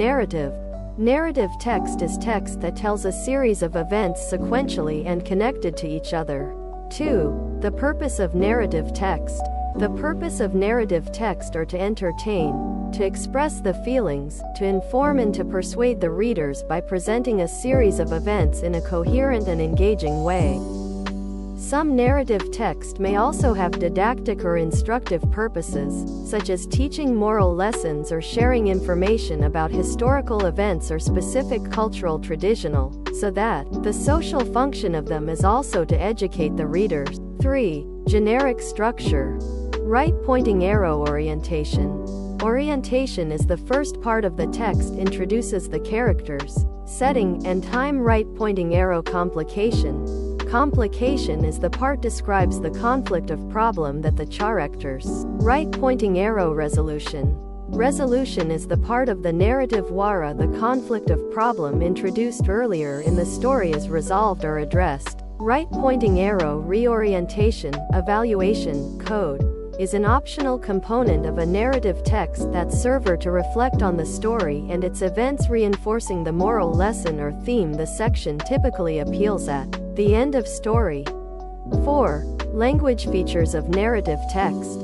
Narrative. Narrative text is text that tells a series of events sequentially and connected to each other. 2. The purpose of narrative text. The purpose of narrative text are to entertain, to express the feelings, to inform and to persuade the readers by presenting a series of events in a coherent and engaging way. Some narrative text may also have didactic or instructive purposes, such as teaching moral lessons or sharing information about historical events or specific cultural traditional, so that the social function of them is also to educate the readers. 3. Generic structure. Right-pointing arrow orientation. Orientation is the first part of the text, introduces the characters, setting, and time. Right-pointing arrow complication. Complication is the part describes the conflict of problem that the characters. Right-pointing arrow resolution. Resolution is the part of the narrative where the conflict of problem introduced earlier in the story is resolved or addressed. Right-pointing arrow reorientation, evaluation, code, is an optional component of a narrative text that serves to reflect on the story and its events, reinforcing the moral lesson or theme the section typically appeals at. The end of story. 4. Language features of narrative text.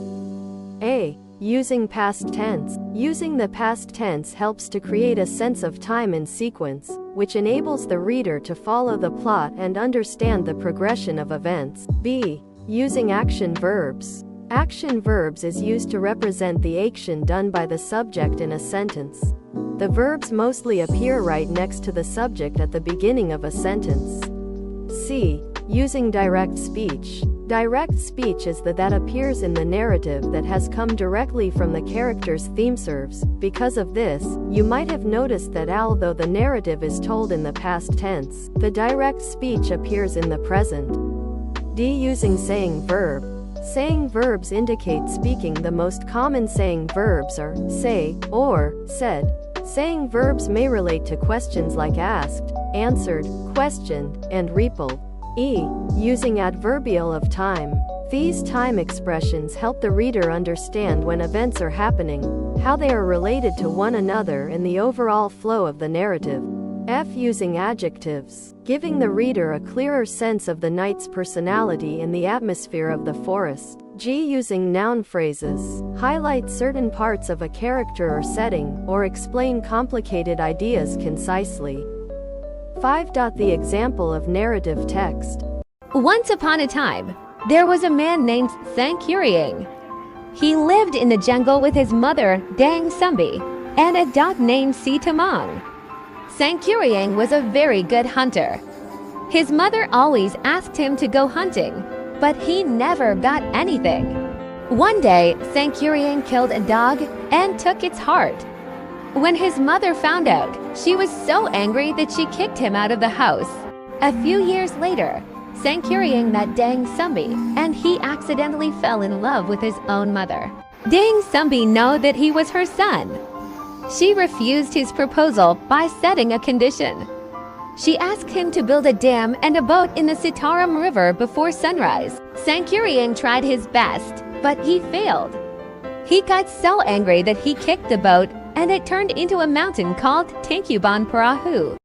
A. Using past tense. Using the past tense helps to create a sense of time and sequence, which enables the reader to follow the plot and understand the progression of events. B. Using action verbs. Action verbs is used to represent the action done by the subject in a sentence. The verbs mostly appear right next to the subject at the beginning of a sentence. C. Using direct speech. Direct speech is that appears in the narrative that has come directly from the character's theme serves. Because of this, you might have noticed that although the narrative is told in the past tense, the direct speech appears in the present. D. Using saying verb. Saying verbs indicate speaking. The most common saying verbs are say, or, said. Saying verbs may relate to questions like asked, answered, questioned, and repelled. E. Using adverbial of time. These time expressions help the reader understand when events are happening, how they are related to one another, and the overall flow of the narrative. F. Using adjectives. Giving the reader a clearer sense of the knight's personality and the atmosphere of the forest. G. Using noun phrases. Highlight certain parts of a character or setting, or explain complicated ideas concisely. 5. The example of narrative text. Once upon a time, there was a man named Sankyuryang. He lived in the jungle with his mother, Dang Sumbi, and a dog named Sitamang. Sankyuryang was a very good hunter. His mother always asked him to go hunting, but he never got anything. One day, Sankyuryang killed a dog and took its heart. When his mother found out, she was so angry that she kicked him out of the house. A few years later, Sankyuryang met Dang Sumbi, and he accidentally fell in love with his own mother. Dang Sumbi knew that he was her son. She refused his proposal by setting a condition. She asked him to build a dam and a boat in the Sitaram River before sunrise. Sankyuryang tried his best, but he failed. He got so angry that he kicked the boat, and it turned into a mountain called Tangkuban Perahu.